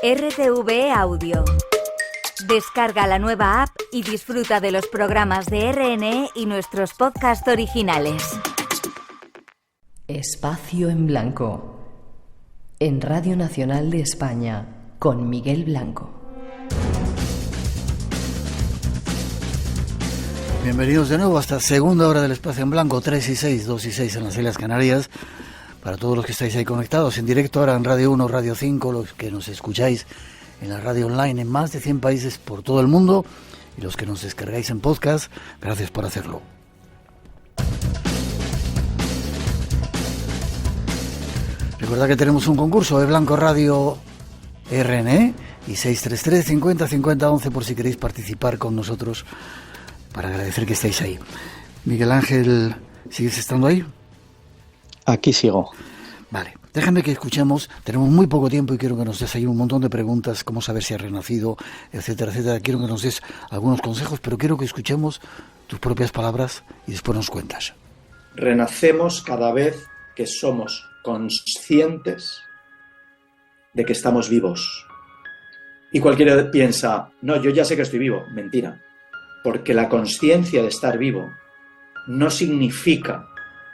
RTV Audio. Descarga la nueva app y disfruta de los programas de RNE y nuestros podcasts originales. Espacio en Blanco. En Radio Nacional de España, con Miguel Blanco. Bienvenidos de nuevo a esta segunda hora del Espacio en Blanco, 3 y 6, 2 y 6 en las Islas Canarias. Para todos los que estáis ahí conectados en directo ahora en Radio 1, Radio 5, los que nos escucháis en la radio online en más de 100 países por todo el mundo y los que nos descargáis en podcast, gracias por hacerlo. Recuerda que tenemos un concurso de Blanco Radio RNE y 633 50 50 11 por si queréis participar con nosotros, para agradecer que estéis ahí. Miguel Ángel, ¿sigues estando ahí? Aquí sigo. Vale, déjame que escuchemos, tenemos muy poco tiempo y quiero que nos des ahí un montón de preguntas, cómo saber si has renacido, etcétera, etcétera. Quiero que nos des algunos consejos, pero quiero que escuchemos tus propias palabras y después nos cuentas. Renacemos cada vez que somos conscientes de que estamos vivos. Y cualquiera piensa, no, yo ya sé que estoy vivo. Mentira. Porque la consciencia de estar vivo no significa,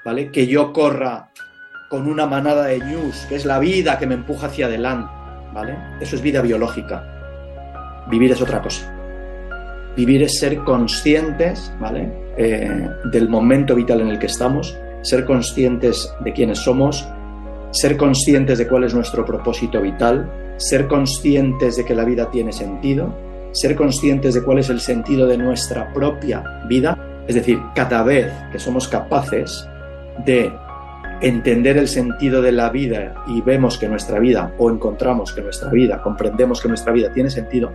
¿vale?, que yo corra con una manada de ñus, que es la vida que me empuja hacia adelante, ¿vale? Eso es vida biológica. Vivir es otra cosa. Vivir es ser conscientes, ¿vale?, del momento vital en el que estamos, ser conscientes de quiénes somos, ser conscientes de cuál es nuestro propósito vital, ser conscientes de que la vida tiene sentido, ser conscientes de cuál es el sentido de nuestra propia vida. Es decir, cada vez que somos capaces de entender el sentido de la vida y vemos que nuestra vida, o encontramos que nuestra vida, comprendemos que nuestra vida tiene sentido,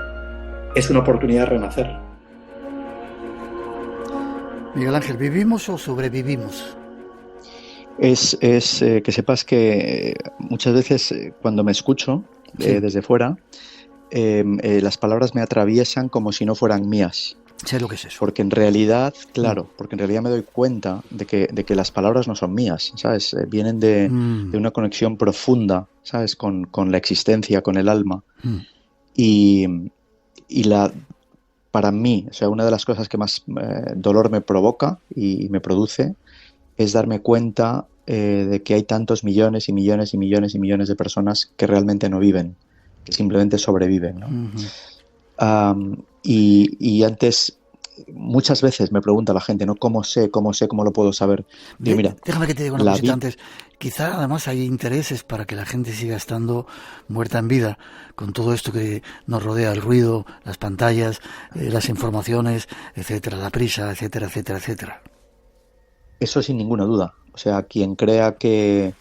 es una oportunidad de renacer. Miguel Ángel, ¿vivimos o sobrevivimos? Es que sepas que muchas veces cuando me escucho desde fuera, las palabras me atraviesan como si no fueran mías. Sé lo que es eso. Porque en realidad, porque en realidad me doy cuenta de que las palabras no son mías, ¿sabes? Vienen de una conexión profunda, ¿sabes? Con la existencia, con el alma. Y para mí, o sea, una de las cosas que más dolor me provoca y me produce es darme cuenta de que hay tantos millones y millones y millones y millones de personas que realmente no viven, que simplemente sobreviven, ¿no? Y antes, muchas veces me pregunta la gente, ¿no? ¿Cómo lo puedo saber? Digo, mira, déjame que te diga una cosita antes. Quizá además hay intereses para que la gente siga estando muerta en vida, con todo esto que nos rodea, el ruido, las pantallas, las informaciones, etcétera, la prisa, etcétera, etcétera, etcétera. Eso sin ninguna duda. O sea, quien crea que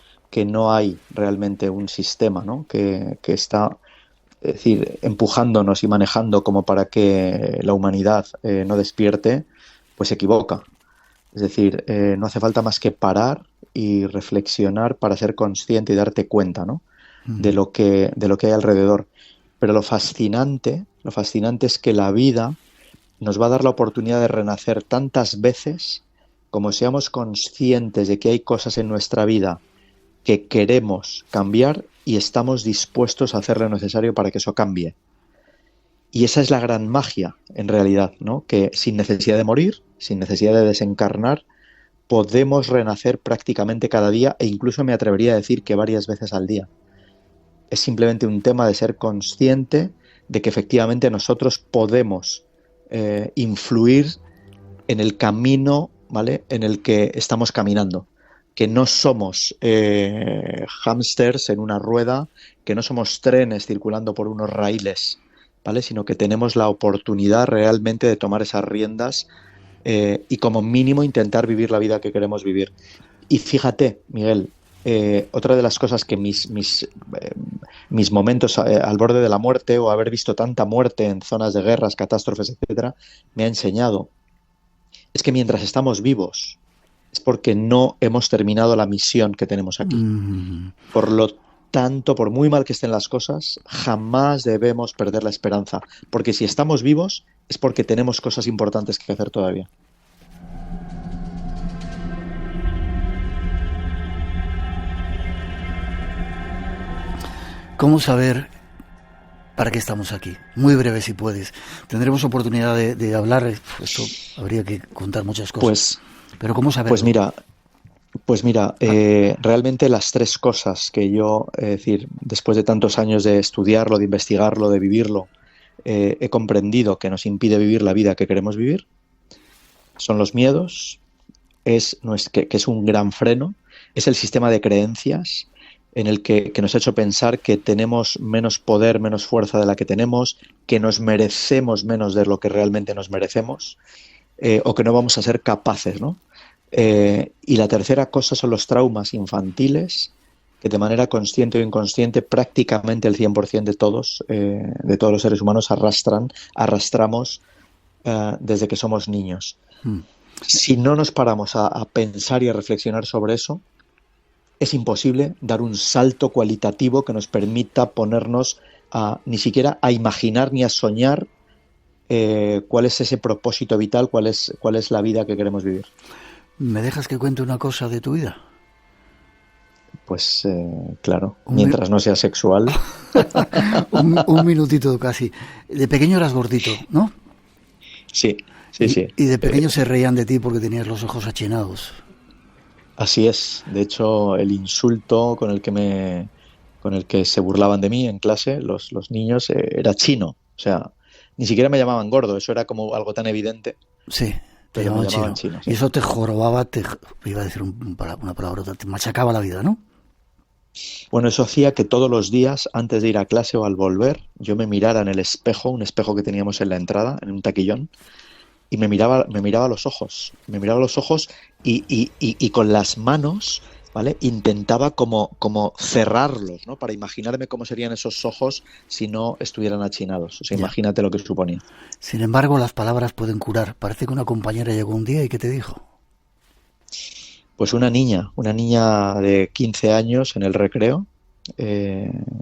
no hay realmente un sistema, ¿no?, que está, es decir, empujándonos y manejando como para que la humanidad no despierte, pues se equivoca. Es decir, no hace falta más que parar y reflexionar para ser consciente y darte cuenta, ¿no?, de lo que hay alrededor. Pero lo fascinante es que la vida nos va a dar la oportunidad de renacer tantas veces como seamos conscientes de que hay cosas en nuestra vida que queremos cambiar y estamos dispuestos a hacer lo necesario para que eso cambie. Y esa es la gran magia, en realidad, ¿no?, que sin necesidad de morir, sin necesidad de desencarnar, podemos renacer prácticamente cada día, e incluso me atrevería a decir que varias veces al día. Es simplemente un tema de ser consciente de que efectivamente nosotros podemos influir en el camino, ¿vale?, en el que estamos caminando. Que no somos hámsters en una rueda, que no somos trenes circulando por unos raíles, ¿vale?, sino que tenemos la oportunidad realmente de tomar esas riendas y como mínimo intentar vivir la vida que queremos vivir. Y fíjate, Miguel, otra de las cosas que mis momentos al borde de la muerte, o haber visto tanta muerte en zonas de guerras, catástrofes, etcétera, me ha enseñado, es que mientras estamos vivos es porque no hemos terminado la misión que tenemos aquí. Por lo tanto, por muy mal que estén las cosas, jamás debemos perder la esperanza, porque si estamos vivos es porque tenemos cosas importantes que hacer todavía. ¿Cómo saber ¿Para qué estamos aquí? Muy breve si puedes. Tendremos oportunidad de hablar, esto habría que contar muchas cosas. Pero ¿cómo saberlo? Pues mira, realmente las tres cosas que yo, es decir, después de tantos años de estudiarlo, de investigarlo, de vivirlo, he comprendido que nos impide vivir la vida que queremos vivir, son los miedos, que es un gran freno, es el sistema de creencias en el que nos ha hecho pensar que tenemos menos poder, menos fuerza de la que tenemos, que nos merecemos menos de lo que realmente nos merecemos, o que no vamos a ser capaces, ¿no? Y la tercera cosa son los traumas infantiles, que de manera consciente o inconsciente prácticamente el 100% de todos los seres humanos arrastramos desde que somos niños. Si no nos paramos a pensar y a reflexionar sobre eso, es imposible dar un salto cualitativo que nos permita ponernos ni siquiera a imaginar ni a soñar cuál es ese propósito vital, cuál es la vida que queremos vivir. ¿Me dejas que cuente una cosa de tu vida? Pues claro, mientras no sea sexual. un minutito casi. De pequeño eras gordito, ¿no? Sí. Y de pequeño se reían de ti porque tenías los ojos achinados. Así es. De hecho, el insulto con el que se burlaban de mí en clase, los niños, era chino. O sea, ni siquiera me llamaban gordo. Eso era como algo tan evidente. Sí, te llamaban chino. Sí. Y eso te jorobaba, iba a decir una palabra, te machacaba la vida, ¿no? Bueno, eso hacía que todos los días, antes de ir a clase o al volver, yo me mirara en el espejo, un espejo que teníamos en la entrada, en un taquillón, y me miraba a los ojos. Me miraba a los ojos y con las manos, ¿vale? Intentaba como cerrarlos, ¿no? Para imaginarme cómo serían esos ojos si no estuvieran achinados. O sea, imagínate lo que suponía. Sin embargo, las palabras pueden curar. Parece que una compañera llegó un día y ¿qué te dijo? Pues una niña de 15 años en el recreo.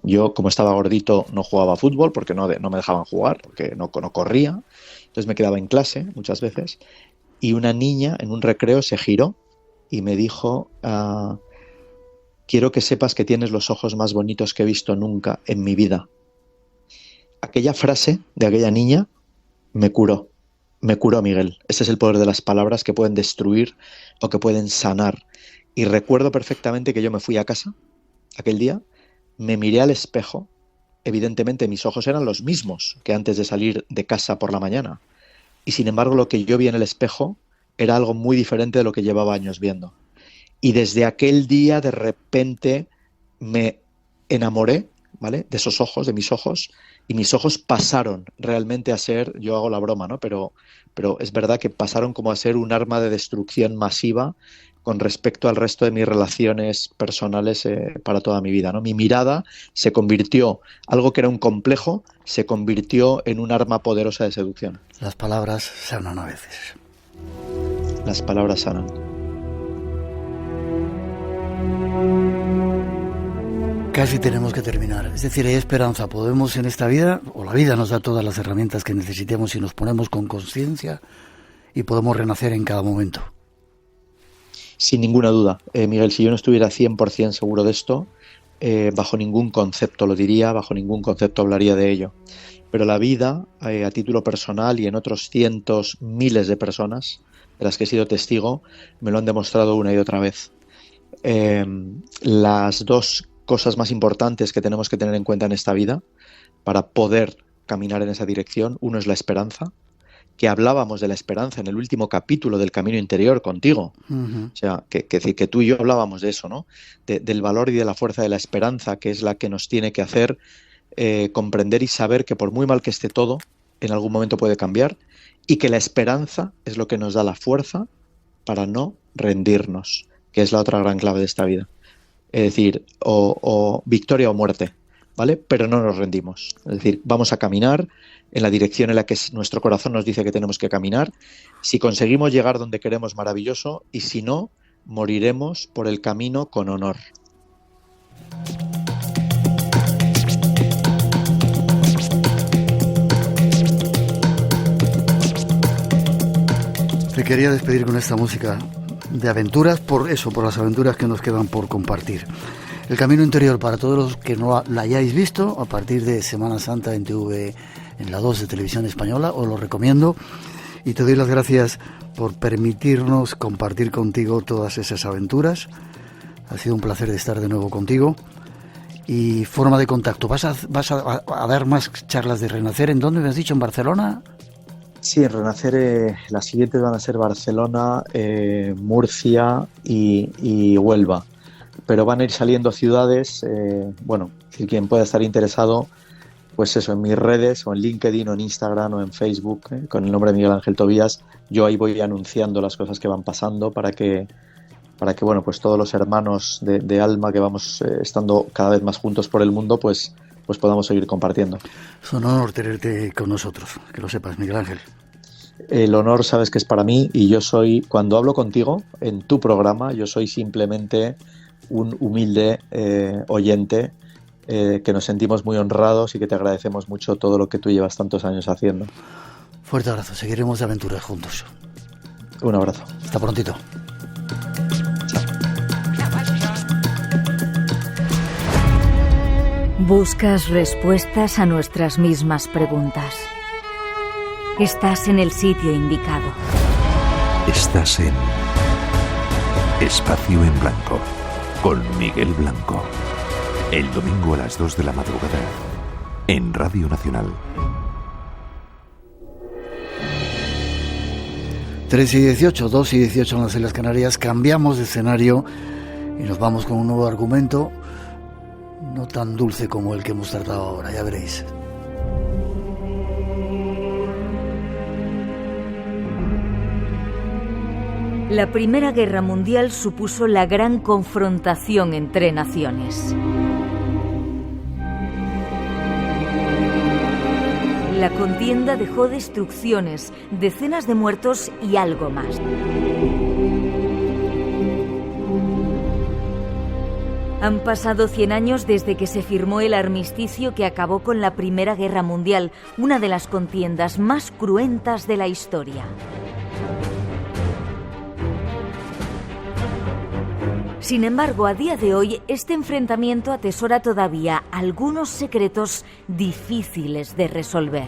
Yo, como estaba gordito, no jugaba fútbol porque no me dejaban jugar, porque no corría. Entonces me quedaba en clase muchas veces. Y una niña en un recreo se giró y me dijo: quiero que sepas que tienes los ojos más bonitos que he visto nunca en mi vida. Aquella frase de aquella niña me curó, Miguel. Ese es el poder de las palabras, que pueden destruir o que pueden sanar. Y recuerdo perfectamente que yo me fui a casa aquel día, me miré al espejo, evidentemente mis ojos eran los mismos que antes de salir de casa por la mañana, y sin embargo lo que yo vi en el espejo era algo muy diferente de lo que llevaba años viendo. Y desde aquel día de repente me enamoré, ¿vale?, de esos ojos, de mis ojos, y mis ojos pasaron realmente a ser, yo hago la broma, ¿no?, pero es verdad que pasaron como a ser un arma de destrucción masiva con respecto al resto de mis relaciones personales para toda mi vida, ¿no? Mi mirada se convirtió, algo que era un complejo, se convirtió en un arma poderosa de seducción. Las palabras sanan a veces. Las palabras sanan. Casi tenemos que terminar. Es decir, hay esperanza. Podemos en esta vida, o la vida nos da todas las herramientas que necesitemos si nos ponemos con conciencia, y podemos renacer en cada momento. Sin ninguna duda. Miguel, si yo no estuviera 100% seguro de esto, bajo ningún concepto lo diría, bajo ningún concepto hablaría de ello. Pero la vida, a título personal y en otros cientos, miles de personas de las que he sido testigo, me lo han demostrado una y otra vez. Las dos cosas más importantes que tenemos que tener en cuenta en esta vida para poder caminar en esa dirección, uno es la esperanza, que hablábamos de la esperanza en el último capítulo del Camino Interior contigo. Uh-huh. O sea, que tú y yo hablábamos de eso, ¿no? Del valor y de la fuerza de la esperanza, que es la que nos tiene que hacer comprender y saber que por muy mal que esté todo, en algún momento puede cambiar, y que la esperanza es lo que nos da la fuerza para no rendirnos, que es la otra gran clave de esta vida. Es decir, o victoria o muerte, ¿vale? Pero no nos rendimos. Es decir, vamos a caminar en la dirección en la que nuestro corazón nos dice que tenemos que caminar. Si conseguimos llegar donde queremos, maravilloso, y si no, moriremos por el camino con honor. Te quería despedir con esta música de aventuras, por las aventuras que nos quedan por compartir. El Camino Interior, para todos los que no la hayáis visto, a partir de Semana Santa en en la 2 de Televisión Española, os lo recomiendo. Y te doy las gracias por permitirnos compartir contigo todas esas aventuras. Ha sido un placer de estar de nuevo contigo. Y forma de contacto, ¿vas a dar más charlas de Renacer? ¿En dónde me has dicho? ¿En Barcelona? Sí, en Renacer las siguientes van a ser Barcelona, Murcia y Huelva. Pero van a ir saliendo ciudades, si quien pueda estar interesado, pues eso, en mis redes, o en LinkedIn, o en Instagram, o en Facebook, con el nombre de Miguel Ángel Tobías, yo ahí voy anunciando las cosas que van pasando para que pues todos los hermanos de alma que vamos estando cada vez más juntos por el mundo, pues podamos seguir compartiendo. Es un honor tenerte con nosotros, que lo sepas, Miguel Ángel. El honor sabes que es para mí, y yo soy, cuando hablo contigo en tu programa, yo soy simplemente un humilde oyente, que nos sentimos muy honrados y que te agradecemos mucho todo lo que tú llevas tantos años haciendo. Fuerte abrazo, seguiremos de aventuras juntos. Un abrazo. Hasta prontito. ¿Buscas respuestas a nuestras mismas preguntas? Estás en el sitio indicado. Estás en Espacio en Blanco, con Miguel Blanco. El domingo a las 2 de la madrugada, en Radio Nacional. 3:18, 2:18 en las Islas Canarias. Cambiamos de escenario y nos vamos con un nuevo argumento, no tan dulce como el que hemos tratado ahora, ya veréis. La Primera Guerra Mundial supuso la gran confrontación entre naciones. La contienda dejó destrucciones, decenas de muertos y algo más. Han pasado 100 años desde que se firmó el armisticio que acabó con la Primera Guerra Mundial, una de las contiendas más cruentas de la historia. Sin embargo, a día de hoy, este enfrentamiento atesora todavía algunos secretos difíciles de resolver.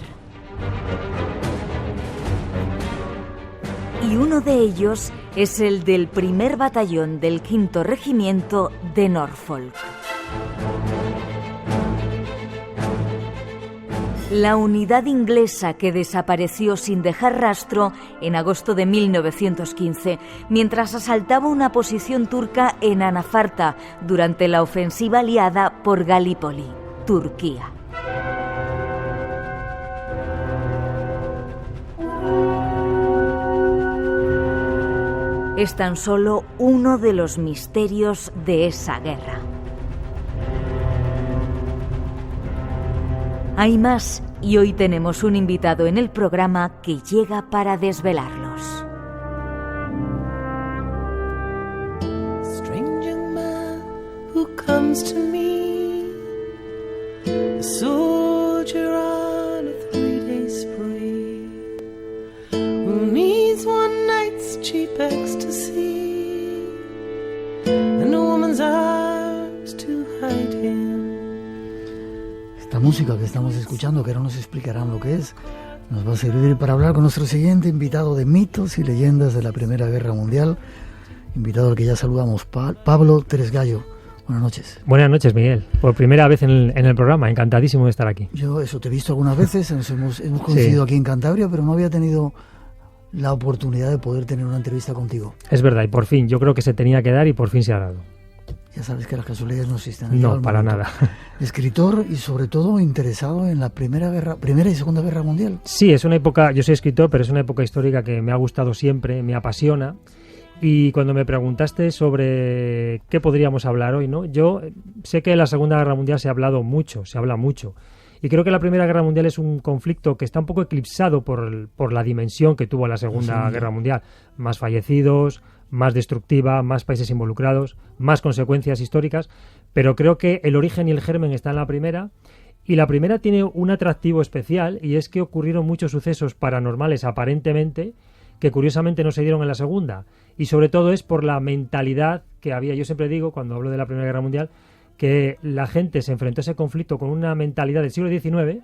Y uno de ellos es el del primer batallón del 5º Regimiento de Norfolk. La unidad inglesa que desapareció sin dejar rastro en agosto de 1915, mientras asaltaba una posición turca en Anafarta durante la ofensiva aliada por Galípoli, Turquía. Es tan solo uno de los misterios de esa guerra. Hay más, y hoy tenemos un invitado en el programa que llega para desvelarlos. Stranger man who comes to me, a soldier on a 3-day spree, who needs one night's cheap ecstasy and a woman's arms to hide him. Esta música que estamos escuchando, que ahora nos explicarán lo que es, nos va a servir para hablar con nuestro siguiente invitado de mitos y leyendas de la Primera Guerra Mundial, invitado al que ya saludamos, Pablo Tresgallo. Buenas noches. Buenas noches, Miguel. Por primera vez en el programa, encantadísimo de estar aquí. Yo te he visto algunas veces, hemos coincidido aquí en Cantabria, pero no había tenido la oportunidad de poder tener una entrevista contigo. Es verdad, y por fin, yo creo que se tenía que dar y por fin se ha dado. Ya sabes que las casualidades no existen. No, para nada. Escritor y sobre todo interesado en la Primera y Segunda Guerra Mundial. Sí, es una época, yo soy escritor, pero es una época histórica que me ha gustado siempre, me apasiona. Y cuando me preguntaste sobre qué podríamos hablar hoy, ¿no? Yo sé que en la Segunda Guerra Mundial se habla mucho. Y creo que la Primera Guerra Mundial es un conflicto que está un poco eclipsado por la dimensión que tuvo la Segunda Guerra Mundial. Más fallecidos, más destructiva, más países involucrados, más consecuencias históricas, pero creo que el origen y el germen están en la primera, y la primera tiene un atractivo especial, y es que ocurrieron muchos sucesos paranormales aparentemente que curiosamente no se dieron en la segunda, y sobre todo es por la mentalidad que había. Yo siempre digo, cuando hablo de la Primera Guerra Mundial, que la gente se enfrentó a ese conflicto con una mentalidad del siglo XIX,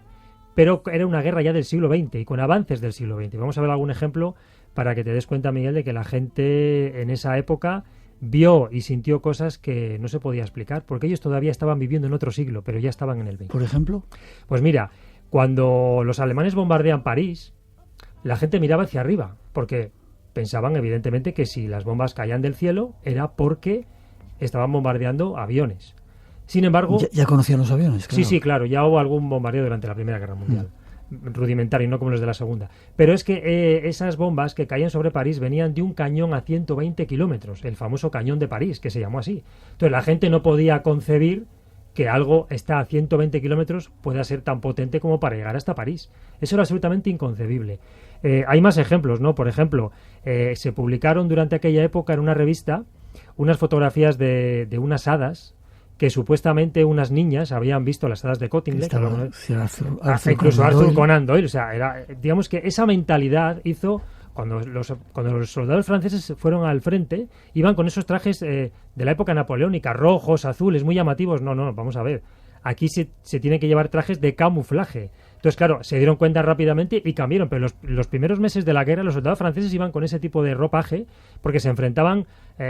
pero era una guerra ya del siglo XX y con avances del siglo XX. Vamos a ver algún ejemplo para que te des cuenta, Miguel, de que la gente en esa época vio y sintió cosas que no se podía explicar, porque ellos todavía estaban viviendo en otro siglo, pero ya estaban en el XX. Por ejemplo, Pues mira, cuando los alemanes bombardean París, la gente miraba hacia arriba, porque pensaban evidentemente que si las bombas caían del cielo era porque estaban bombardeando aviones. Sin embargo... ya conocían los aviones, claro. Sí, claro, ya hubo algún bombardeo durante la Primera Guerra Mundial. Rudimentario, no como los de la Segunda. Pero es que esas bombas que caían sobre París venían de un cañón a 120 kilómetros, el famoso cañón de París, que se llamó así. Entonces la gente no podía concebir que algo está a 120 kilómetros pueda ser tan potente como para llegar hasta París. Eso era absolutamente inconcebible. Hay más ejemplos, ¿no? Por ejemplo, se publicaron durante aquella época en una revista unas fotografías de unas hadas que supuestamente unas niñas habían visto las hadas de Cottingley, incluso Arthur Conan Doyle. O sea, digamos que esa mentalidad hizo, cuando los soldados franceses fueron al frente, iban con esos trajes de la época napoleónica, rojos, azules, muy llamativos. No, vamos a ver. Aquí se tiene que llevar trajes de camuflaje. Entonces, claro, se dieron cuenta rápidamente y cambiaron, pero los primeros meses de la guerra los soldados franceses iban con ese tipo de ropaje porque se enfrentaban,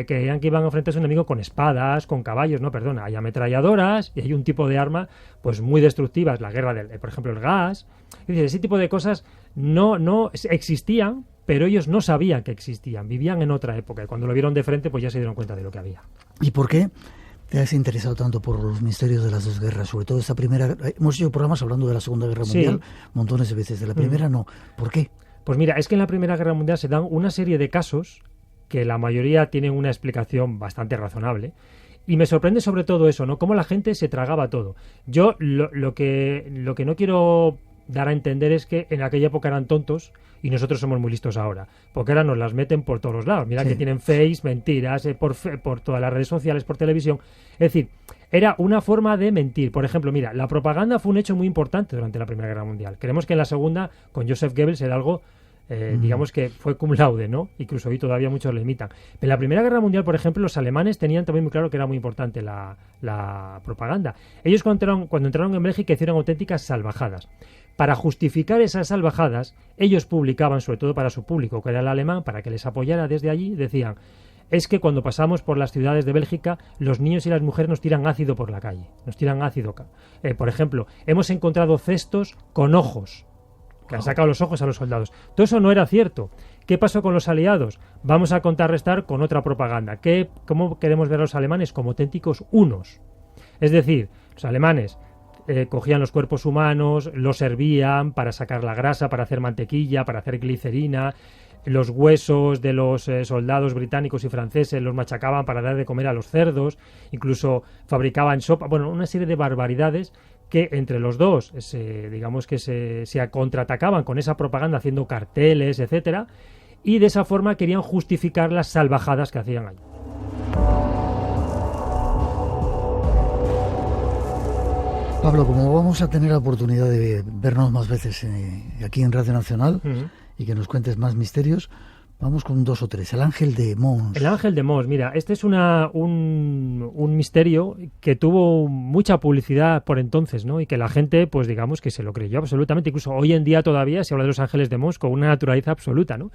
creían que iban a enfrentarse a un enemigo con espadas, con caballos, hay ametralladoras y hay un tipo de arma pues muy destructivas, la guerra por ejemplo, el gas. Es decir, ese tipo de cosas no existían, pero ellos no sabían que existían, vivían en otra época y cuando lo vieron de frente pues ya se dieron cuenta de lo que había. ¿Y por qué te has interesado tanto por los misterios de las dos guerras? Sobre todo esta primera. Hemos hecho programas hablando de la Segunda Guerra Mundial, montones de veces. De la primera no. ¿Por qué? Pues mira, es que en la Primera Guerra Mundial se dan una serie de casos que la mayoría tienen una explicación bastante razonable. Y me sorprende sobre todo eso, ¿no? Cómo la gente se tragaba todo. Yo lo que no quiero dar a entender es que en aquella época eran tontos y nosotros somos muy listos ahora, porque ahora nos las meten por todos los lados. Mira que tienen Face, mentiras, por todas las redes sociales, por televisión. Es decir, era una forma de mentir. Por ejemplo, mira, la propaganda fue un hecho muy importante durante la Primera Guerra Mundial. Creemos que en la Segunda, con Joseph Goebbels, era algo, digamos que fue cum laude, ¿no? Incluso hoy todavía muchos le imitan. Pero en la Primera Guerra Mundial, por ejemplo, los alemanes tenían también muy claro que era muy importante la propaganda. Ellos cuando entraron en Bélgica hicieron auténticas salvajadas. Para justificar esas salvajadas, ellos publicaban, sobre todo para su público, que era el alemán, para que les apoyara desde allí, decían: es que cuando pasamos por las ciudades de Bélgica, los niños y las mujeres nos tiran ácido por la calle. Nos tiran ácido. Por ejemplo, hemos encontrado cestos con ojos, que han sacado los ojos a los soldados. Todo eso no era cierto. ¿Qué pasó con los aliados? Vamos a contrarrestar con otra propaganda. ¿Cómo queremos ver a los alemanes? Como auténticos unos. Es decir, los alemanes cogían los cuerpos humanos, los hervían para sacar la grasa, para hacer mantequilla, para hacer glicerina. Los huesos de los soldados británicos y franceses los machacaban para dar de comer a los cerdos. Incluso fabricaban sopa. Bueno, una serie de barbaridades que entre los dos, digamos que se contraatacaban con esa propaganda haciendo carteles, etcétera, y de esa forma querían justificar las salvajadas que hacían allí. Pablo, como vamos a tener la oportunidad de vernos más veces aquí en Radio Nacional y que nos cuentes más misterios, vamos con 2 o 3. El Ángel de Mons. El Ángel de Mons, mira, este es un misterio que tuvo mucha publicidad por entonces, ¿no? Y que la gente, pues digamos que se lo creyó absolutamente. Incluso hoy en día todavía se habla de los Ángeles de Mons con una naturaleza absoluta, ¿no?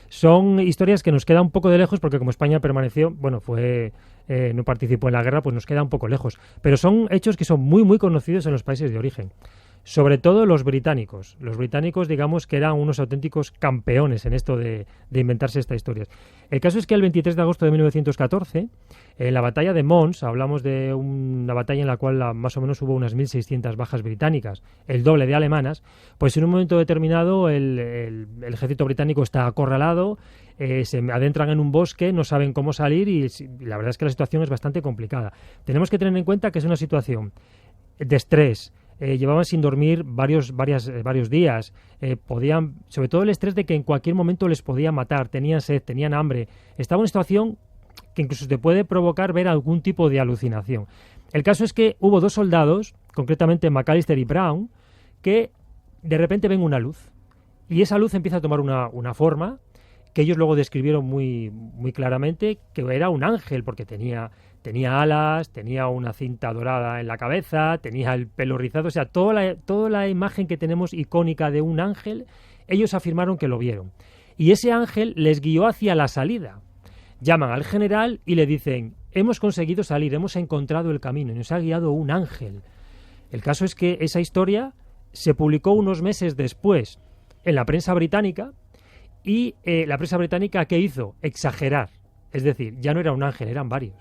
Son historias que nos quedan un poco de lejos porque como España permaneció, no participó en la guerra, pues nos queda un poco lejos. Pero son hechos que son muy, muy conocidos en los países de origen. Sobre todo los británicos. Los británicos, digamos que eran unos auténticos campeones en esto de inventarse estas historias. El caso es que el 23 de agosto de 1914, en la batalla de Mons, hablamos de una batalla en la cual más o menos hubo unas 1.600 bajas británicas, el doble de alemanas, pues en un momento determinado el ejército británico está acorralado, se adentran en un bosque, no saben cómo salir y la verdad es que la situación es bastante complicada. Tenemos que tener en cuenta que es una situación de estrés. Llevaban sin dormir varios días, podían, sobre todo el estrés de que en cualquier momento les podía matar, tenían sed, tenían hambre, estaba en una situación que incluso te puede provocar ver algún tipo de alucinación. El caso es que hubo 2 soldados, concretamente McAllister y Brown, que de repente ven una luz y esa luz empieza a tomar una forma que ellos luego describieron muy, muy claramente, que era un ángel, porque tenía alas, tenía una cinta dorada en la cabeza, tenía el pelo rizado, o sea, toda la imagen que tenemos icónica de un ángel, ellos afirmaron que lo vieron. Y ese ángel les guió hacia la salida. Llaman al general y le dicen: hemos conseguido salir, hemos encontrado el camino y nos ha guiado un ángel. El caso es que esa historia se publicó unos meses después en la prensa británica y la prensa británica, ¿qué hizo? Exagerar. Es decir, ya no era un ángel, eran varios.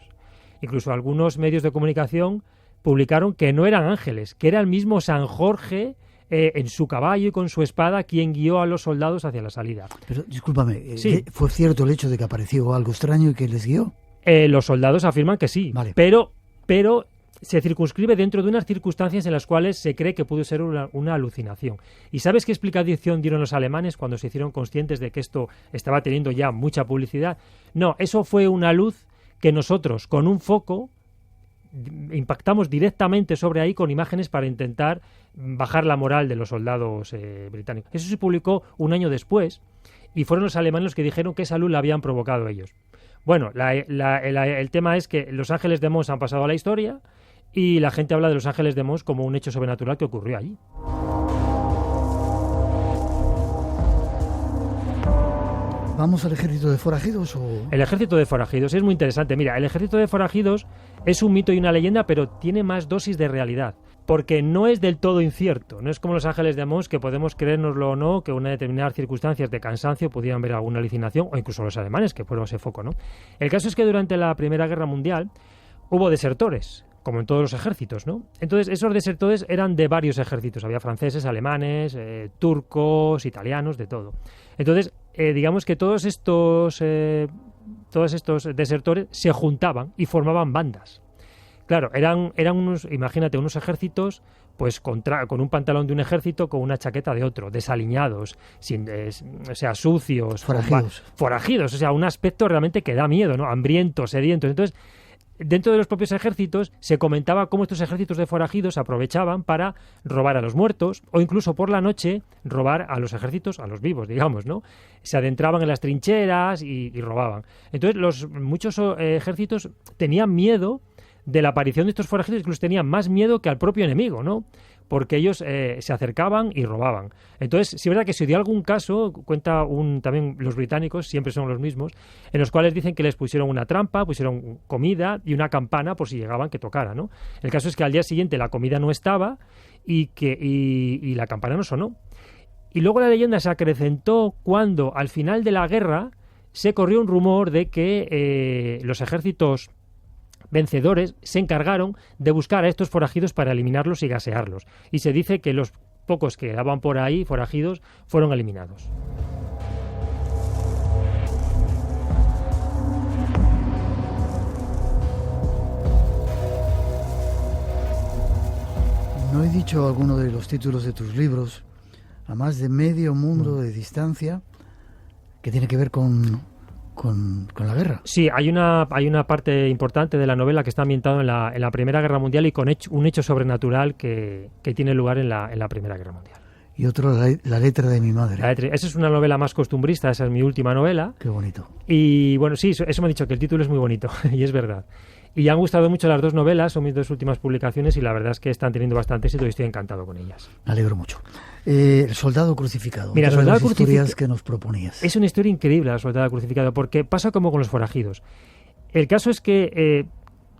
Incluso algunos medios de comunicación publicaron que no eran ángeles, que era el mismo San Jorge en su caballo y con su espada quien guió a los soldados hacia la salida. Pero discúlpame, Sí. ¿fue cierto el hecho de que apareció algo extraño y que les guió? Los soldados afirman que sí, Vale. pero se circunscribe dentro de unas circunstancias en las cuales se cree que pudo ser una alucinación. ¿Y sabes qué explicación dieron los alemanes cuando se hicieron conscientes de que esto estaba teniendo ya mucha publicidad? No, eso fue una luz que nosotros con un foco impactamos directamente sobre ahí con imágenes para intentar bajar la moral de los soldados británicos. Eso se publicó un año después y fueron los alemanes los que dijeron que esa luz la habían provocado ellos. Bueno, el tema es que los ángeles de Mons han pasado a la historia y la gente habla de los ángeles de Mons como un hecho sobrenatural que ocurrió allí. ¿Vamos al ejército de forajidos o...? El ejército de forajidos es muy interesante. Mira, el ejército de forajidos es un mito y una leyenda, pero tiene más dosis de realidad, porque no es del todo incierto. No es como los ángeles de Mons, que podemos creérnoslo o no, que en unas determinadas circunstancias de cansancio pudieran ver alguna alucinación, o incluso los alemanes, que fueron ese foco, ¿no? El caso es que durante la Primera Guerra Mundial hubo desertores, como en todos los ejércitos, ¿no? Entonces, esos desertores eran de varios ejércitos. Había franceses, alemanes, turcos, italianos, de todo. Entonces, digamos que todos estos desertores se juntaban y formaban bandas. Claro, eran unos, imagínate, unos ejércitos pues con un pantalón de un ejército con una chaqueta de otro, desaliñados, o sea, sucios, forajidos, o sea, un aspecto realmente que da miedo, ¿no? Hambrientos, sedientos. Entonces, dentro de los propios ejércitos se comentaba cómo estos ejércitos de forajidos aprovechaban para robar a los muertos o incluso por la noche robar a los ejércitos, a los vivos, digamos, ¿no? Se adentraban en las trincheras y robaban. Entonces, muchos ejércitos tenían miedo de la aparición de estos forajidos, incluso tenían más miedo que al propio enemigo, ¿no? Porque ellos se acercaban y robaban. Entonces, sí es verdad que se dio algún caso, también los británicos, siempre son los mismos, en los cuales dicen que les pusieron una trampa, pusieron comida y una campana por si llegaban que tocara, ¿no? El caso es que al día siguiente la comida no estaba y la campana no sonó. Y luego la leyenda se acrecentó cuando, al final de la guerra, se corrió un rumor de que los ejércitos vencedores se encargaron de buscar a estos forajidos para eliminarlos y gasearlos. Y se dice que los pocos que daban por ahí, forajidos, fueron eliminados. No he dicho alguno de los títulos de tus libros, a más de medio mundo de distancia, que tiene que ver con la guerra. Sí, hay una parte importante de la novela que está ambientada en la Primera Guerra Mundial y con un hecho sobrenatural que tiene lugar en la Primera Guerra Mundial. Y otro, La letra de mi madre. Esa es una novela más costumbrista, esa es mi última novela. Qué bonito. Y bueno, sí, eso me ha dicho, que el título es muy bonito, y es verdad. Y han gustado mucho las dos novelas, son mis dos últimas publicaciones y la verdad es que están teniendo bastante éxito y estoy encantado con ellas. Me alegro mucho. El soldado crucificado. Mira, otra de las Soldado historias que nos proponías. Es una historia increíble, el soldado crucificado, porque pasa como con los forajidos. El caso es que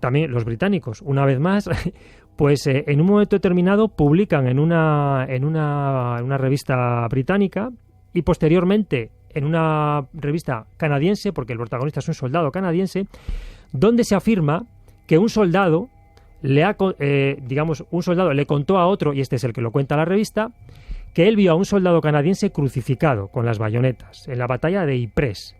también los británicos, una vez más, pues en un momento determinado publican en una revista británica y posteriormente en una revista canadiense, porque el protagonista es un soldado canadiense, donde se afirma que un soldado le contó a otro, y este es el que lo cuenta la revista, que él vio a un soldado canadiense crucificado con las bayonetas en la batalla de Ypres.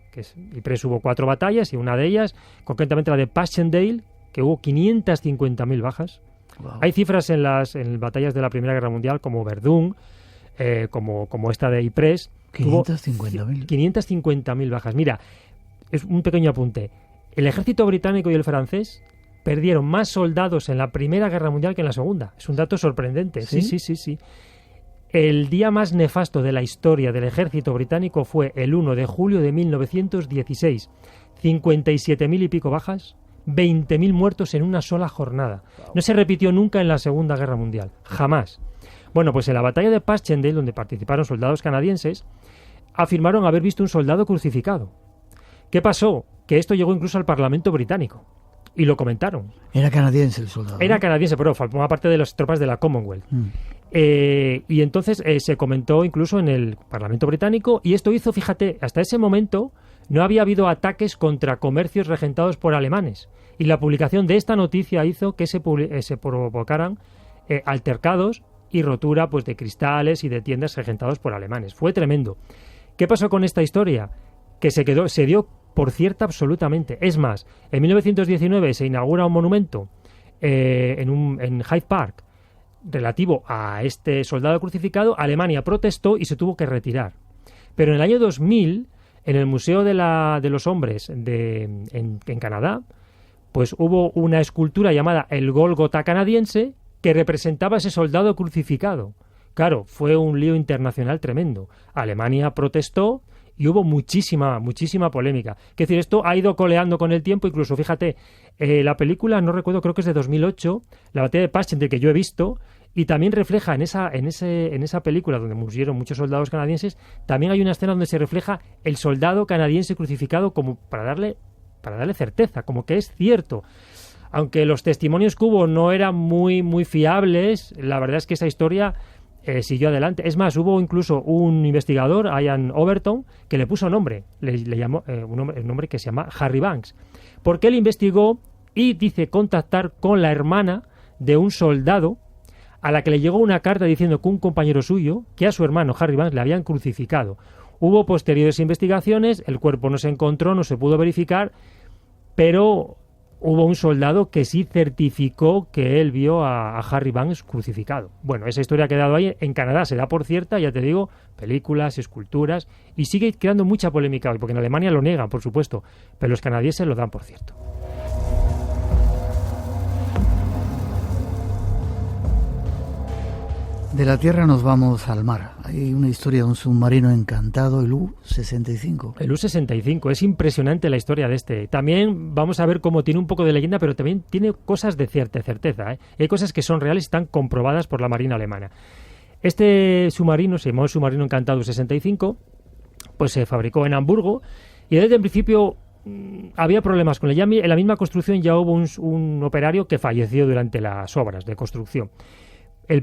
Ypres hubo 4 batallas y una de ellas, concretamente la de Passchendaele, que hubo 550.000 bajas. Wow. Hay cifras en las batallas de la Primera Guerra Mundial como Verdún, como esta de Ypres. 550.000. 550.000 bajas. Mira, es un pequeño apunte. El ejército británico y el francés perdieron más soldados en la Primera Guerra Mundial que en la Segunda. Es un dato sorprendente. Sí. El día más nefasto de la historia del ejército británico fue el 1 de julio de 1916. 57.000 y pico bajas, 20.000 muertos en una sola jornada. No se repitió nunca en la Segunda Guerra Mundial, jamás. Bueno, pues en la batalla de Passchendaele, donde participaron soldados canadienses, afirmaron haber visto un soldado crucificado. ¿Qué pasó? Que esto llegó incluso al Parlamento británico. Y lo comentaron. Era canadiense el soldado. Era canadiense, pero formaba parte de las tropas de la Commonwealth. Y entonces se comentó incluso en el Parlamento británico, y esto hizo, fíjate, hasta ese momento no había habido ataques contra comercios regentados por alemanes. Y la publicación de esta noticia hizo que se provocaran altercados y rotura pues de cristales y de tiendas regentados por alemanes. Fue tremendo. ¿Qué pasó con esta historia? Que se dio por cierta absolutamente. Es más, en 1919 se inaugura un monumento en Hyde Park relativo a este soldado crucificado. Alemania protestó y se tuvo que retirar. Pero en el año 2000, en el Museo de los Hombres en Canadá, pues hubo una escultura llamada el Gólgota canadiense que representaba a ese soldado crucificado. Claro, fue un lío internacional tremendo. Alemania protestó y hubo muchísima polémica. Es decir, esto ha ido coleando con el tiempo, incluso, fíjate, la película, no recuerdo, creo que es de 2008, la batalla de Passchendaele, que yo he visto, y también refleja en esa película donde murieron muchos soldados canadienses, también hay una escena donde se refleja el soldado canadiense crucificado como para darle certeza, como que es cierto. Aunque los testimonios que hubo no eran muy fiables, la verdad es que esa historia siguió adelante. Es más, hubo incluso un investigador, Ian Overton, que le puso nombre, le llamó un nombre que se llama Harry Banks, porque él investigó y dice contactar con la hermana de un soldado a la que le llegó una carta diciendo que un compañero suyo, que a su hermano Harry Banks le habían crucificado. Hubo posteriores investigaciones, el cuerpo no se encontró, no se pudo verificar, pero hubo un soldado que sí certificó que él vio a Harry Banks crucificado. Bueno, esa historia ha quedado ahí. En Canadá se da por cierta, ya te digo, películas, esculturas, y sigue creando mucha polémica hoy, porque en Alemania lo niegan, por supuesto, pero los canadienses lo dan por cierto. De la tierra nos vamos al mar. Hay una historia de un submarino encantado, el U-65. El U-65, es impresionante la historia de este. También vamos a ver cómo tiene un poco de leyenda, pero también tiene cosas de certeza. Hay cosas que son reales y están comprobadas por la Marina alemana. Este submarino, se llamó Submarino Encantado U-65, pues se fabricó en Hamburgo, y desde el principio había problemas con él. Ya en la misma construcción ya hubo un operario que falleció durante las obras de construcción. El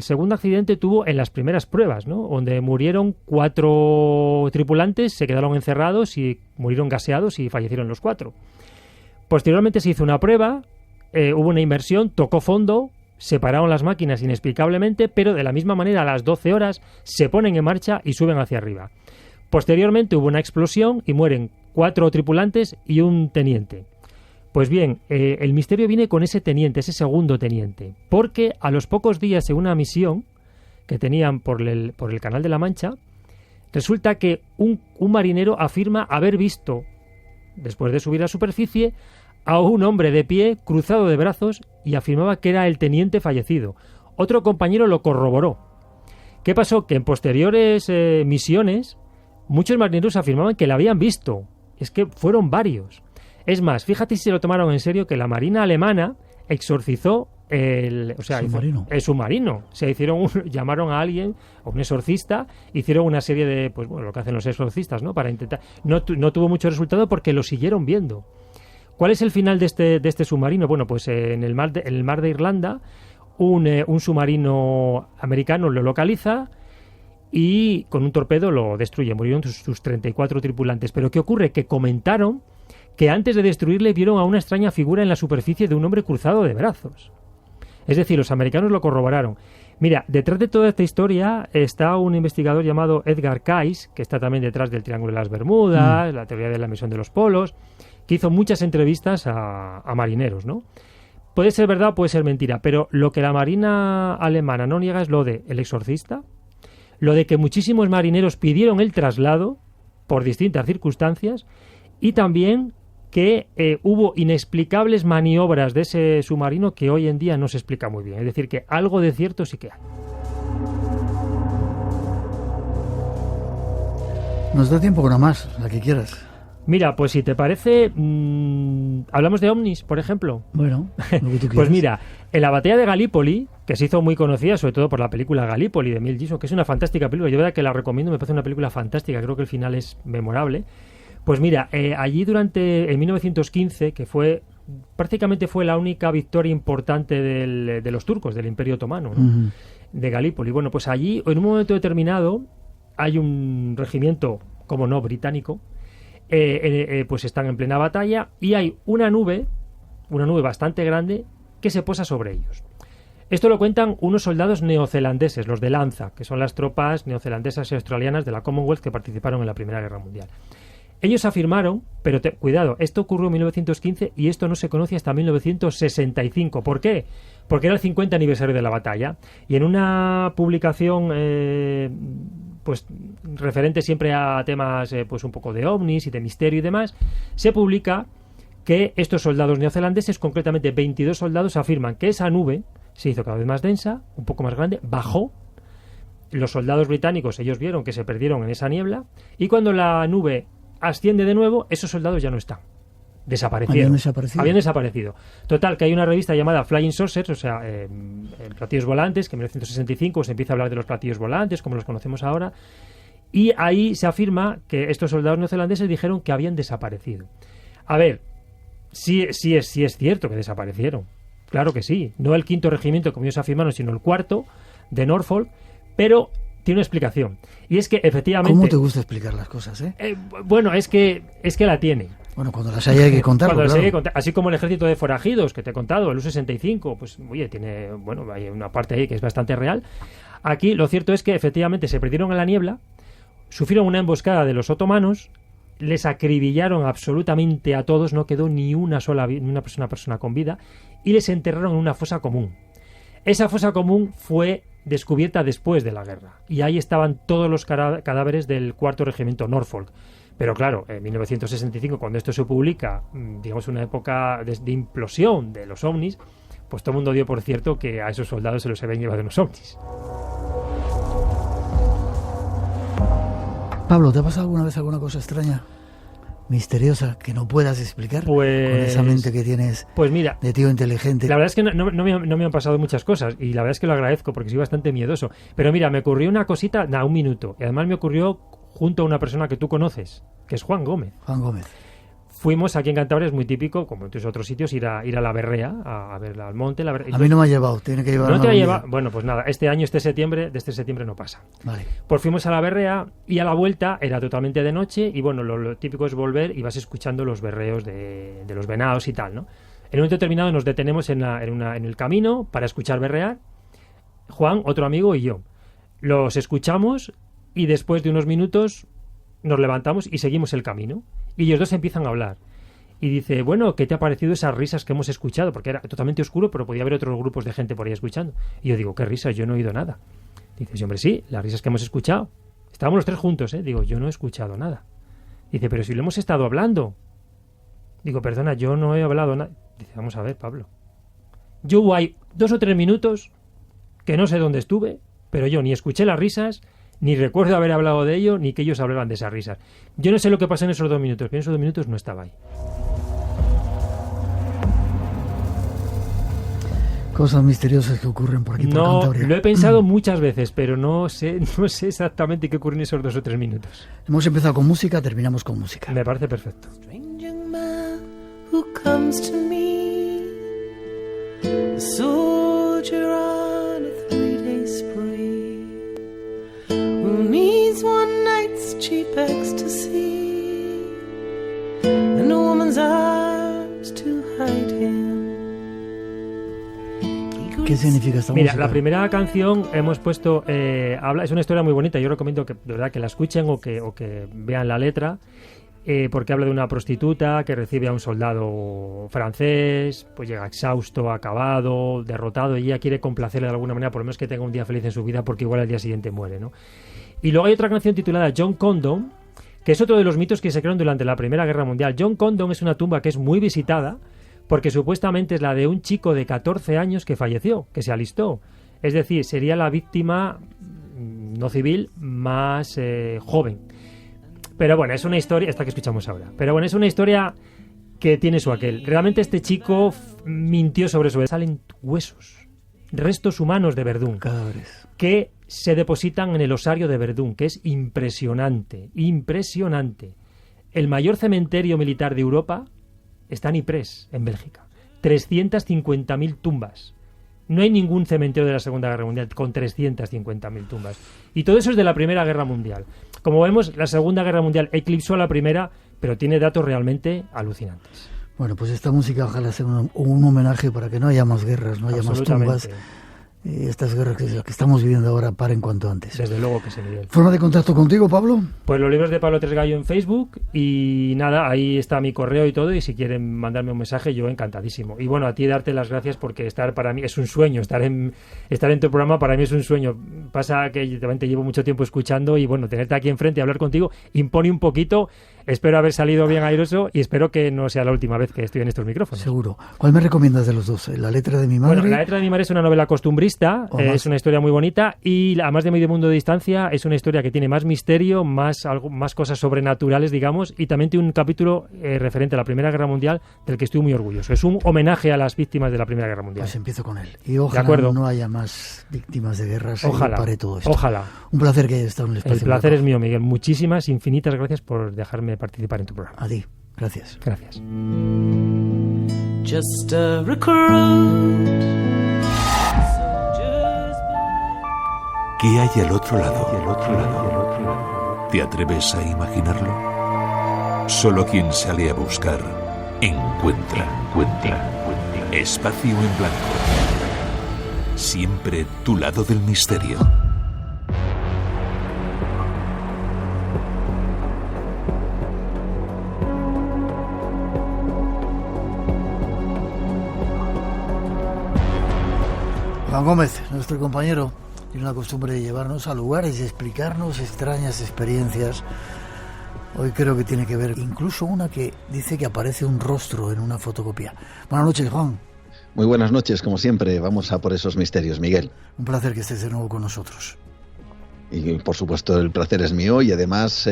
segundo accidente tuvo en las primeras pruebas, ¿no? Donde murieron 4 tripulantes, se quedaron encerrados y murieron gaseados y fallecieron los 4. Posteriormente se hizo una prueba, hubo una inmersión, tocó fondo, se pararon las máquinas inexplicablemente, pero de la misma manera a las 12 horas se ponen en marcha y suben hacia arriba. Posteriormente hubo una explosión y mueren 4 tripulantes y un teniente. Pues bien, el misterio viene con ese teniente, ese segundo teniente, porque a los pocos días en una misión que tenían por el Canal de la Mancha, resulta que un marinero afirma haber visto, después de subir a la superficie, a un hombre de pie, cruzado de brazos, y afirmaba que era el teniente fallecido. Otro compañero lo corroboró. ¿Qué pasó? Que en posteriores misiones, muchos marineros afirmaban que la habían visto. Es que fueron varios. Es más, fíjate si se lo tomaron en serio, que la Marina alemana exorcizó el submarino. Llamaron a alguien, a un exorcista, hicieron una serie de, pues bueno, lo que hacen los exorcistas, ¿no? Para intentar. No tuvo mucho resultado porque lo siguieron viendo. ¿Cuál es el final de este submarino? Bueno, pues en el mar de Irlanda, un submarino americano lo localiza y con un torpedo lo destruye. Murieron sus 34 tripulantes. Pero ¿qué ocurre? Que comentaron que antes de destruirle vieron a una extraña figura en la superficie de un hombre cruzado de brazos. Es decir, los americanos lo corroboraron. Mira, detrás de toda esta historia está un investigador llamado Edgar Cayce, que está también detrás del Triángulo de las Bermudas, la teoría de la emisión de los polos, que hizo muchas entrevistas a marineros, ¿no? Puede ser verdad, puede ser mentira, pero lo que la Marina alemana no niega es lo de el exorcista, lo de que muchísimos marineros pidieron el traslado por distintas circunstancias, y también que hubo inexplicables maniobras de ese submarino que hoy en día no se explica muy bien. Es decir, que algo de cierto sí que hay. Nos da tiempo con una más, la que quieras. Mira, pues si te parece, hablamos de ovnis, por ejemplo. Bueno, lo que tú quieras. Pues mira, en la batalla de Galípoli, que se hizo muy conocida sobre todo por la película Galípoli de Mel Gibson, que es una fantástica película, yo verdad que la recomiendo, me parece una película fantástica, creo que el final es memorable. Pues mira, allí en 1915, que prácticamente fue la única victoria importante de los turcos, del Imperio Otomano, ¿no? De Galípoli. Bueno, pues allí, en un momento determinado, hay un regimiento, como no, británico, pues están en plena batalla y hay una nube bastante grande que se posa sobre ellos. Esto lo cuentan unos soldados neozelandeses, los de Lanza, que son las tropas neozelandesas y australianas de la Commonwealth que participaron en la Primera Guerra Mundial. Ellos afirmaron, pero cuidado, esto ocurrió en 1915 y esto no se conoce hasta 1965. ¿Por qué? Porque era el 50 aniversario de la batalla y en una publicación pues referente siempre a temas pues un poco de ovnis y de misterio y demás, se publica que estos soldados neozelandeses, concretamente 22 soldados, afirman que esa nube se hizo cada vez más densa, un poco más grande, bajó. Los soldados británicos, ellos vieron que se perdieron en esa niebla y cuando la nube asciende de nuevo, esos soldados ya no están. Desaparecieron. Habían desaparecido. Total, que hay una revista llamada Flying Saucers, o sea, platillos volantes, que en 1965 se empieza a hablar de los platillos volantes, como los conocemos ahora, y ahí se afirma que estos soldados neozelandeses dijeron que habían desaparecido. A ver, sí es cierto que desaparecieron. Claro que sí. No el 5º regimiento, como ellos afirmaron, sino el 4º de Norfolk, pero tiene una explicación. Y es que efectivamente... ¿Cómo te gusta explicar las cosas, bueno, es que la tiene. Bueno, cuando las hay que contarlo, cuando claro. Hay que contar, así como el ejército de forajidos que te he contado, el U-65, pues oye, tiene, bueno, hay una parte ahí que es bastante real. Aquí lo cierto es que efectivamente se perdieron en la niebla, sufrieron una emboscada de los otomanos, les acribillaron absolutamente a todos, no quedó ni una persona con vida, y les enterraron en una fosa común. Esa fosa común fue descubierta después de la guerra, y ahí estaban todos los cadáveres del 4º regimiento Norfolk. Pero claro, en 1965, cuando esto se publica, digamos una época de implosión de los ovnis, pues todo el mundo dio por cierto que a esos soldados se los habían llevado unos ovnis. Pablo, ¿te ha pasado alguna vez alguna cosa extraña, misteriosa, que no puedas explicar? Pues, con esa mente que tienes, pues mira, de tío inteligente. La verdad es que no me han pasado muchas cosas y la verdad es que lo agradezco porque soy bastante miedoso. Pero mira, me ocurrió una cosita, un minuto, y además me ocurrió junto a una persona que tú conoces, que es Juan Gómez. Juan Gómez. Fuimos aquí en Cantabria, es muy típico, como en tus otros sitios, ir a la Berrea, a ver al monte. A mí no me ha llevado, tiene que llevar. No te ha llevado. Bueno, pues nada, este septiembre no pasa. Vale. Pues fuimos a la Berrea y a la vuelta era totalmente de noche y bueno, lo típico es volver y vas escuchando los berreos de los venados y tal, ¿no? En un momento determinado nos detenemos en el camino para escuchar berrear, Juan, otro amigo y yo. Los escuchamos y después de unos minutos nos levantamos y seguimos el camino. Y ellos dos empiezan a hablar. Y dice, bueno, ¿qué te ha parecido esas risas que hemos escuchado? Porque era totalmente oscuro, pero podía haber otros grupos de gente por ahí escuchando. Y yo digo, ¿qué risas? Yo no he oído nada. Dice, sí, hombre, sí, las risas que hemos escuchado. Estábamos los tres juntos, ¿eh? Digo, yo no he escuchado nada. Dice, pero si lo hemos estado hablando. Digo, perdona, yo no he hablado nada. Dice, vamos a ver, Pablo. Yo hay 2 o 3 minutos que no sé dónde estuve, pero yo ni escuché las risas, ni recuerdo haber hablado de ello, ni que ellos hablaban de esas risas. Yo no sé lo que pasó en esos 2 minutos, pero en esos 2 minutos no estaba ahí. Cosas misteriosas que ocurren por aquí, por Cantabria. Lo he pensado muchas veces, pero no sé exactamente qué ocurre en esos 2 o 3 minutos. Hemos empezado con música, terminamos con música. Me parece perfecto. Strange young man who comes to me, a soldier on a 3-day spree, who needs one night's cheap ecstasy and a woman's arms to hide him. ¿Qué significa esta música? Mira, la primera canción hemos puesto, es una historia muy bonita, yo recomiendo que de verdad que la escuchen o que vean la letra, porque habla de una prostituta que recibe a un soldado francés, pues llega exhausto, acabado, derrotado, y ella quiere complacerle de alguna manera, por lo menos que tenga un día feliz en su vida, porque igual al día siguiente muere, ¿no? Y luego hay otra canción titulada John Condon, que es otro de los mitos que se crearon durante la Primera Guerra Mundial. John Condon es una tumba que es muy visitada, porque supuestamente es la de un chico de 14 años que falleció, que se alistó. Es decir, sería la víctima no civil más joven. Pero bueno, es una historia, esta que escuchamos ahora, pero bueno, es una historia que tiene su aquel. Realmente este chico mintió sobre su edad. Salen huesos, restos humanos de Verdún, Cadáveres. que se depositan en el osario de Verdún, que es impresionante, impresionante. El mayor cementerio militar de Europa está en Ypres, en Bélgica. 350.000 tumbas. No hay ningún cementerio de la Segunda Guerra Mundial con 350.000 tumbas. Y todo eso es de la Primera Guerra Mundial. Como vemos, la Segunda Guerra Mundial eclipsó a la Primera, pero tiene datos realmente alucinantes. Bueno, pues esta música ojalá sea un homenaje para que no haya más guerras, no haya más tumbas. Estas guerras que estamos viviendo ahora paren cuanto antes. Desde luego que sí, Miguel. ¿Forma de contacto contigo, Pablo? Pues los libros de Pablo Tresgallo en Facebook y nada, ahí está mi correo y todo, y si quieren mandarme un mensaje, yo encantadísimo. Y bueno, a ti darte las gracias porque estar para mí es un sueño, estar en tu programa para mí es un sueño. Pasa que también te llevo mucho tiempo escuchando y bueno, tenerte aquí enfrente y hablar contigo impone un poquito. Espero haber salido bien airoso y espero que no sea la última vez que estoy en estos micrófonos. Seguro. ¿Cuál me recomiendas de los dos? ¿La letra de mi madre? Bueno, La letra de mi madre es una novela costumbrista, es una historia muy bonita y a más de medio mundo de distancia es una historia que tiene más misterio, más cosas sobrenaturales, digamos, y también tiene un capítulo referente a la Primera Guerra Mundial del que estoy muy orgulloso. Es un homenaje a las víctimas de la Primera Guerra Mundial. Pues empiezo con él. Y ojalá no haya más víctimas de guerras. Ojalá, y pare todo esto. Ojalá. Un placer que hayas estado en el espacio. El placer es mío, Miguel. Muchísimas, infinitas gracias por dejarme participar en tu programa. A ti. Gracias. Gracias. Just a recruit. ¿Qué hay al otro lado? ¿Te atreves a imaginarlo? Solo quien sale a buscar encuentra. Espacio en blanco. Siempre tu lado del misterio. Juan Gómez, nuestro compañero, tiene la costumbre de llevarnos a lugares y explicarnos extrañas experiencias. Hoy creo que tiene que ver incluso una que dice que aparece un rostro en una fotocopia. Buenas noches, Juan. Muy buenas noches, como siempre. Vamos a por esos misterios, Miguel. Un placer que estés de nuevo con nosotros. Y por supuesto el placer es mío y además,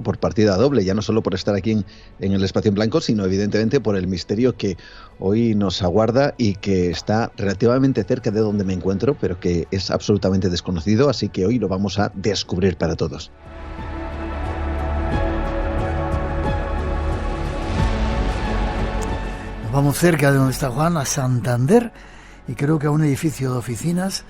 por partida doble, ya no solo por estar aquí en el Espacio en Blanco, sino evidentemente por el misterio que hoy nos aguarda y que está relativamente cerca de donde me encuentro, pero que es absolutamente desconocido, así que hoy lo vamos a descubrir para todos. Nos vamos cerca de donde está Juan, a Santander, y creo que a un edificio de oficinas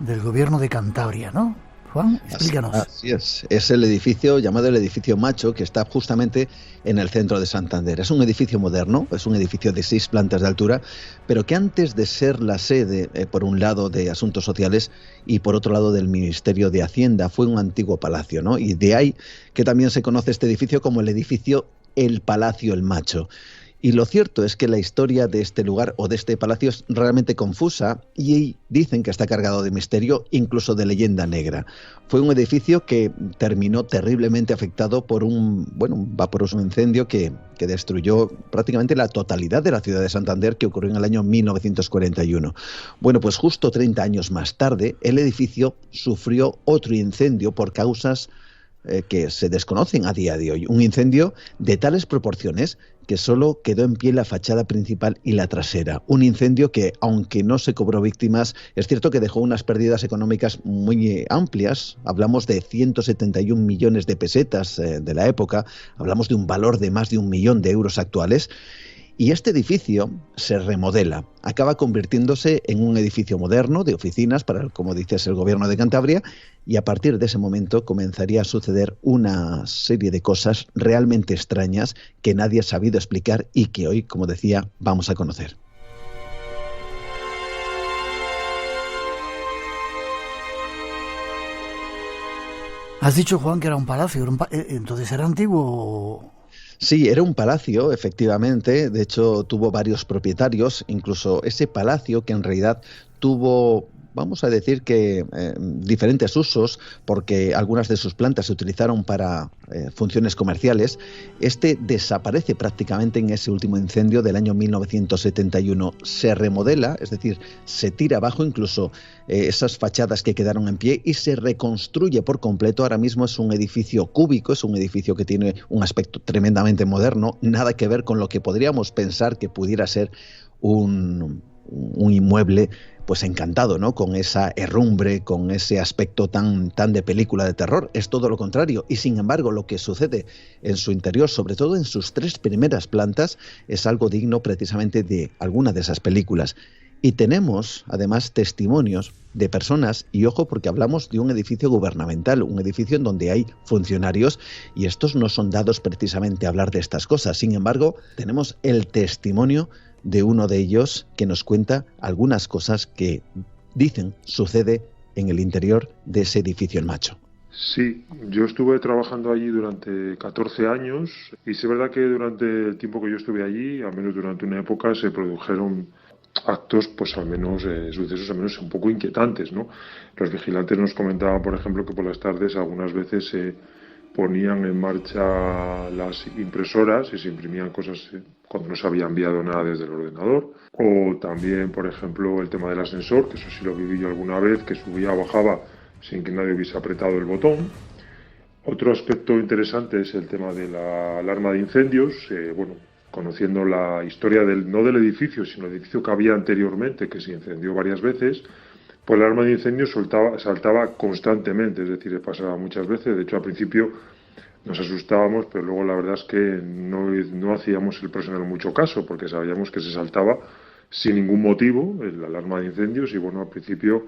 del gobierno de Cantabria, ¿no? Juan, explícanos. Así es el edificio llamado el edificio Macho, que está justamente en el centro de Santander. Es un edificio moderno, es un edificio de 6 plantas de altura, pero que antes de ser la sede, por un lado, de Asuntos Sociales y por otro lado del Ministerio de Hacienda, fue un antiguo palacio, ¿no? Y de ahí que también se conoce este edificio como el edificio El Palacio El Macho. Y lo cierto es que la historia de este lugar o de este palacio es realmente confusa y dicen que está cargado de misterio, incluso de leyenda negra. Fue un edificio que terminó terriblemente afectado por un vaporoso incendio que destruyó prácticamente la totalidad de la ciudad de Santander, que ocurrió en el año 1941. Bueno, pues justo 30 años más tarde, el edificio sufrió otro incendio por causas que se desconocen a día de hoy. Un incendio de tales proporciones que solo quedó en pie la fachada principal y la trasera. Un incendio que, aunque no se cobró víctimas, es cierto que dejó unas pérdidas económicas muy amplias. Hablamos de 171 millones de pesetas de la época, hablamos de un valor de más de 1 millón de euros actuales. Y este edificio se remodela, acaba convirtiéndose en un edificio moderno de oficinas para, como dices, el gobierno de Cantabria, y a partir de ese momento comenzaría a suceder una serie de cosas realmente extrañas que nadie ha sabido explicar y que hoy, como decía, vamos a conocer. Has dicho, Juan, que era un palacio, entonces era antiguo. Sí, era un palacio, efectivamente. De hecho, tuvo varios propietarios. Incluso ese palacio, que en realidad tuvo vamos a decir que diferentes usos, porque algunas de sus plantas se utilizaron para funciones comerciales, este desaparece prácticamente en ese último incendio del año 1971. Se remodela, es decir, se tira abajo incluso esas fachadas que quedaron en pie y se reconstruye por completo. Ahora mismo es un edificio cúbico, es un edificio que tiene un aspecto tremendamente moderno, nada que ver con lo que podríamos pensar que pudiera ser un inmueble pues encantado, ¿no? Con esa herrumbre, con ese aspecto tan de película de terror. Es todo lo contrario. Y sin embargo, lo que sucede en su interior, sobre todo en sus 3 primeras plantas, es algo digno precisamente de alguna de esas películas. Y tenemos, además, testimonios de personas, y ojo porque hablamos de un edificio gubernamental, un edificio en donde hay funcionarios, y estos no son dados precisamente a hablar de estas cosas. Sin embargo, tenemos el testimonio de uno de ellos que nos cuenta algunas cosas que dicen sucede en el interior de ese edificio en Macho. Sí, yo estuve trabajando allí durante 14 años y es verdad que durante el tiempo que yo estuve allí, al menos durante una época, se produjeron actos, pues al menos sucesos al menos un poco inquietantes, ¿no? Los vigilantes nos comentaban, por ejemplo, que por las tardes algunas veces se ponían en marcha las impresoras y se imprimían cosas cuando no se había enviado nada desde el ordenador. O también, por ejemplo, el tema del ascensor, que eso sí lo viví yo alguna vez, que subía o bajaba sin que nadie hubiese apretado el botón. Otro aspecto interesante es el tema de la alarma de incendios. Conociendo la historia no del edificio, sino del edificio que había anteriormente, que se incendió varias veces, pues la alarma de incendios saltaba constantemente, es decir, pasaba muchas veces. De hecho, al principio nos asustábamos, pero luego la verdad es que no hacíamos el personal mucho caso, porque sabíamos que se saltaba sin ningún motivo la alarma de incendios y al principio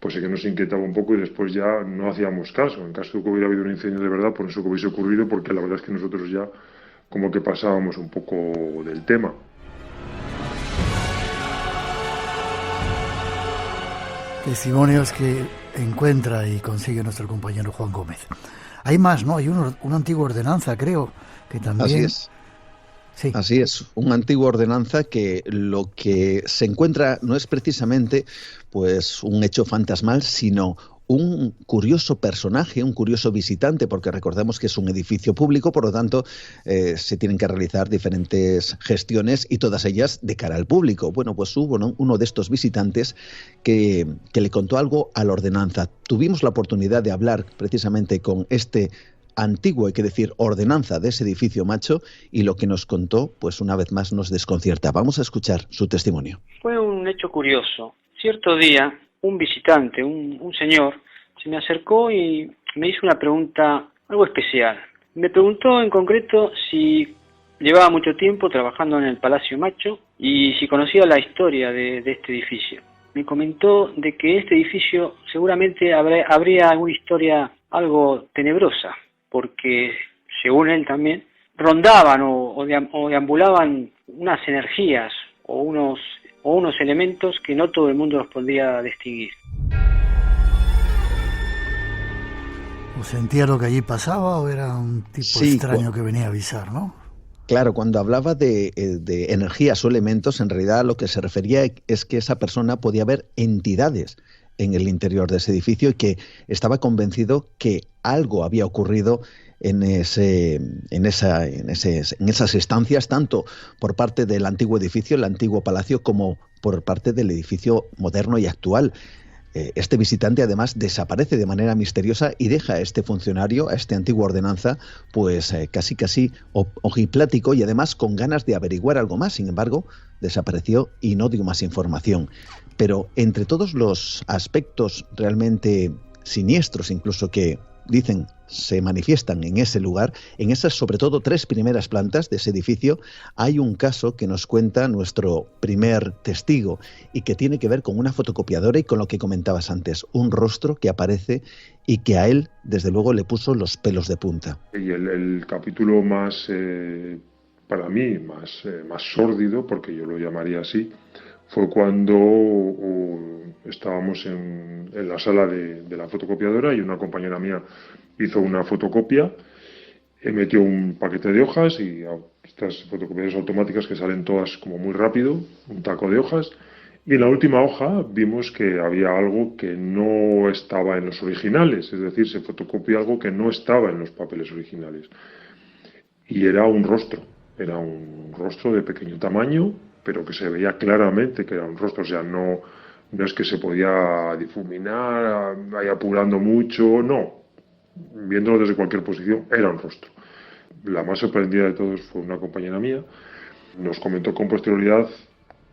pues sí que nos inquietaba un poco y después ya no hacíamos caso. En caso de que hubiera habido un incendio de verdad, por eso que hubiese ocurrido, porque la verdad es que nosotros ya como que pasábamos un poco del tema. Testimonios que encuentra y consigue nuestro compañero Juan Gómez. Hay más, ¿no? Hay una antigua ordenanza, creo, que también... Así es. Sí. Así es, una antigua ordenanza que lo que se encuentra no es precisamente pues un hecho fantasmal, sino un curioso personaje, un curioso visitante, porque recordemos que es un edificio público, por lo tanto se tienen que realizar diferentes gestiones y todas ellas de cara al público. Bueno, pues hubo uno de estos visitantes que le contó algo a la ordenanza. Tuvimos la oportunidad de hablar precisamente con este antiguo, hay que decir, ordenanza de ese edificio Macho, y lo que nos contó, pues una vez más nos desconcierta. Vamos a escuchar su testimonio. Fue un hecho curioso. Cierto día, un visitante, un señor, se me acercó y me hizo una pregunta algo especial. Me preguntó en concreto si llevaba mucho tiempo trabajando en el Palacio Macho y si conocía la historia de este edificio. Me comentó de que este edificio seguramente habría alguna historia algo tenebrosa, porque, según él también, rondaban o deambulaban unas energías o unos elementos que no todo el mundo los podría distinguir. ¿O sentía lo que allí pasaba o era un tipo extraño que venía a avisar, no? Claro, cuando hablaba de energías o elementos, en realidad a lo que se refería es que esa persona podía ver entidades en el interior de ese edificio y que estaba convencido que algo había ocurrido en esas estancias, tanto por parte del antiguo edificio, el antiguo palacio, como por parte del edificio moderno y actual. Este visitante además desaparece de manera misteriosa y deja a este funcionario, a este antiguo ordenanza, pues casi ojiplático y además con ganas de averiguar algo más. Sin embargo, desapareció y no dio más información. Pero entre todos los aspectos realmente siniestros, incluso que dicen se manifiestan en ese lugar, en esas sobre todo 3 primeras plantas de ese edificio, hay un caso que nos cuenta nuestro primer testigo y que tiene que ver con una fotocopiadora y con lo que comentabas antes, un rostro que aparece y que a él, desde luego, le puso los pelos de punta. Y el capítulo más, para mí, más sórdido, porque yo lo llamaría así, fue cuando estábamos en la sala de la fotocopiadora y una compañera mía hizo una fotocopia, metió un paquete de hojas y estas fotocopiadoras automáticas que salen todas como muy rápido, un taco de hojas, Y en la última hoja vimos que había algo que no estaba en los originales, es decir, se fotocopió algo que no estaba en los papeles originales. Y era un rostro de pequeño tamaño, pero que se veía claramente que era un rostro, o sea, no es que se podía difuminar, vaya apurando mucho, no. Viéndolo desde cualquier posición, era un rostro. La más sorprendida de todos fue una compañera mía. Nos comentó con posterioridad,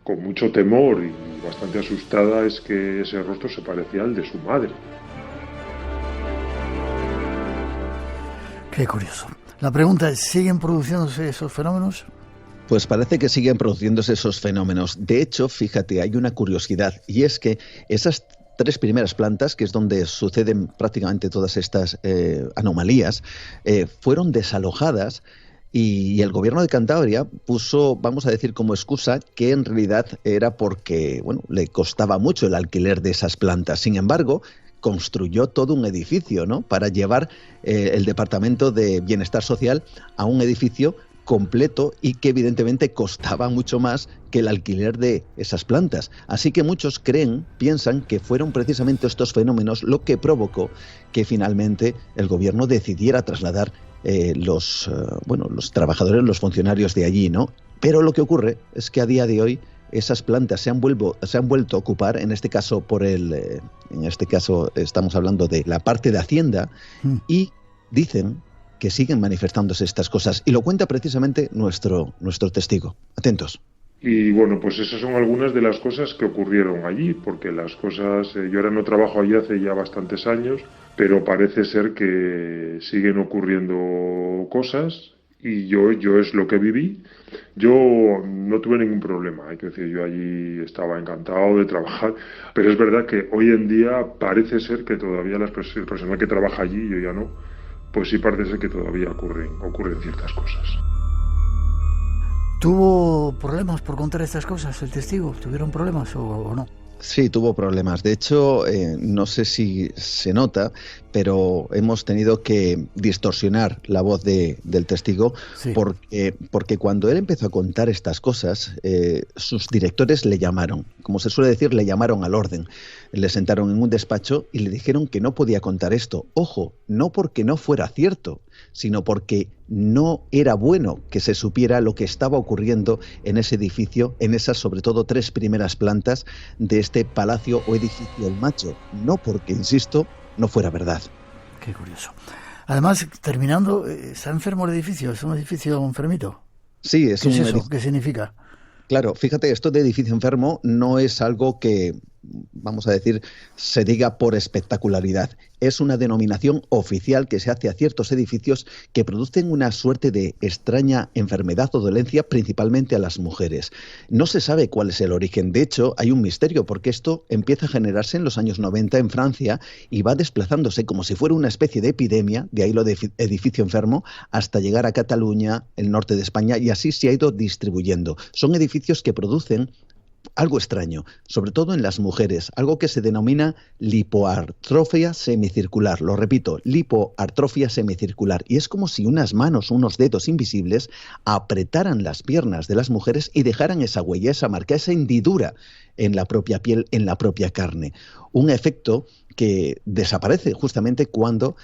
con mucho temor y bastante asustada, es que ese rostro se parecía al de su madre. Qué curioso. La pregunta es, ¿siguen produciéndose esos fenómenos? Pues parece que siguen produciéndose esos fenómenos. De hecho, fíjate, hay una curiosidad, y es que esas 3 primeras plantas, que es donde suceden prácticamente todas estas anomalías, fueron desalojadas. Y el gobierno de Cantabria puso, vamos a decir como excusa, que en realidad era porque, bueno, le costaba mucho el alquiler de esas plantas. Sin embargo, construyó todo un edificio, ¿no?, para llevar el Departamento de Bienestar Social a un edificio completo y que evidentemente costaba mucho más que el alquiler de esas plantas. Así que muchos piensan que fueron precisamente estos fenómenos lo que provocó que finalmente el gobierno decidiera trasladar los trabajadores, los funcionarios de allí, ¿no? Pero lo que ocurre es que a día de hoy esas plantas se han vuelto a ocupar, en este caso estamos hablando de la parte de Hacienda, y dicen que siguen manifestándose estas cosas, y lo cuenta precisamente nuestro testigo. Atentos. Y bueno, pues esas son algunas de las cosas que ocurrieron allí, porque las cosas, yo ahora no trabajo allí hace ya bastantes años, pero parece ser que siguen ocurriendo cosas, y yo es lo que viví. Yo no tuve ningún problema, hay que decir, yo allí estaba encantado de trabajar, pero es verdad que hoy en día parece ser que todavía el personal que trabaja allí, yo ya no, pues sí parece ser que todavía ocurren ciertas cosas. ¿Tuvo problemas por contar estas cosas el testigo? ¿Tuvieron problemas o no? Sí, tuvo problemas. De hecho, no sé si se nota, pero hemos tenido que distorsionar la voz del testigo, sí, porque cuando él empezó a contar estas cosas, sus directores le llamaron, como se suele decir, le llamaron al orden. Le sentaron en un despacho y le dijeron que no podía contar esto. Ojo, no porque no fuera cierto, sino porque no era bueno que se supiera lo que estaba ocurriendo en ese edificio, en esas sobre todo 3 primeras plantas de este palacio o edificio El Macho. No porque, insisto, no fuera verdad. Qué curioso. Además, terminando, ¿está enfermo el edificio? ¿Es un edificio enfermito? Sí, es un edificio. ¿Qué significa? Claro, fíjate, esto de edificio enfermo no es algo que, vamos a decir, se diga por espectacularidad. Es una denominación oficial que se hace a ciertos edificios que producen una suerte de extraña enfermedad o dolencia, principalmente a las mujeres. No se sabe cuál es el origen. De hecho, hay un misterio, porque esto empieza a generarse en los años 90 en Francia y va desplazándose como si fuera una especie de epidemia, de ahí lo de edificio enfermo, hasta llegar a Cataluña, el norte de España, y así se ha ido distribuyendo. Son edificios que producen algo extraño, sobre todo en las mujeres, algo que se denomina lipoartrofia semicircular. Lo repito, lipoartrofia semicircular. Y es como si unas manos, unos dedos invisibles, apretaran las piernas de las mujeres y dejaran esa huella, esa marca, esa hendidura en la propia piel, en la propia carne. Un efecto que desaparece justamente cuando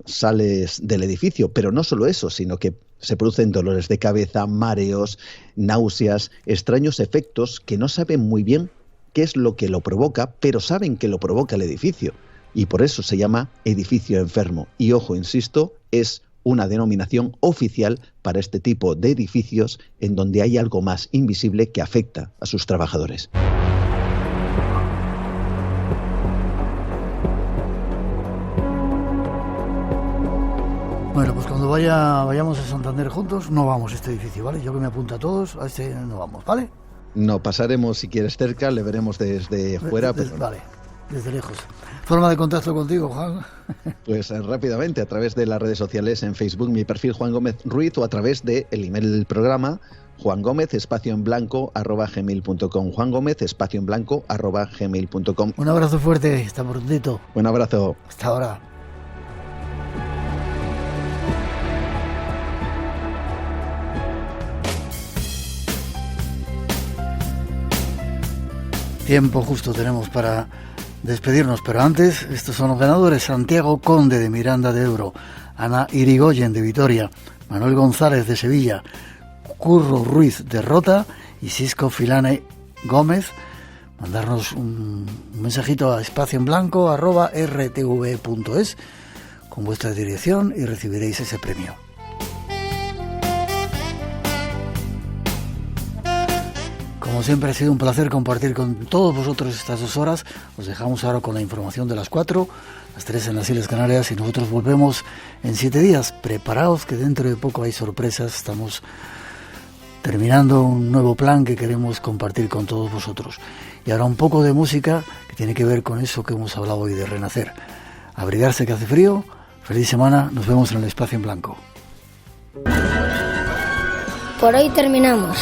sales del edificio. Pero no solo eso, sino que se producen dolores de cabeza, mareos, náuseas, extraños efectos que no saben muy bien qué es lo que lo provoca, pero saben que lo provoca el edificio. Y por eso se llama edificio enfermo. Y ojo, insisto, es una denominación oficial para este tipo de edificios en donde hay algo más invisible que afecta a sus trabajadores. Bueno, pues cuando vayamos a Santander juntos, no vamos a este edificio, ¿vale? Yo que me apunto a todos, a este no vamos, ¿vale? No, pasaremos si quieres cerca, le veremos desde fuera. Vale, desde lejos. ¿Forma de contacto contigo, Juan? Pues rápidamente, a través de las redes sociales, en Facebook, mi perfil Juan Gómez Ruiz, o a través del email del programa, juangomez_en_blanco@gmail.com. juangomez_en_blanco@gmail.com. Un abrazo fuerte, hasta prontito. Un abrazo. Hasta ahora. Tiempo justo tenemos para despedirnos, pero antes, estos son los ganadores: Santiago Conde de Miranda de Ebro, Ana Irigoyen de Vitoria, Manuel González de Sevilla, Curro Ruiz de Rota y Cisco Filane Gómez. Mandarnos un mensajito a espacioenblanco@rtv.es con vuestra dirección y recibiréis ese premio. Como siempre, ha sido un placer compartir con todos vosotros estas 2 horas. Os dejamos ahora con la información de las 4, las 3 en las Islas Canarias, y nosotros volvemos en 7 días. Preparaos que dentro de poco hay sorpresas. Estamos terminando un nuevo plan que queremos compartir con todos vosotros. Y ahora un poco de música que tiene que ver con eso que hemos hablado hoy de renacer. Abrigarse que hace frío. Feliz semana. Nos vemos en el Espacio en Blanco. Por hoy terminamos.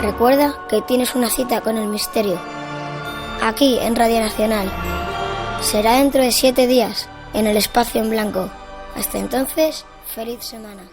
Recuerda que tienes una cita con el misterio, aquí en Radio Nacional. Será dentro de 7 días, en el Espacio en Blanco. Hasta entonces, feliz semana.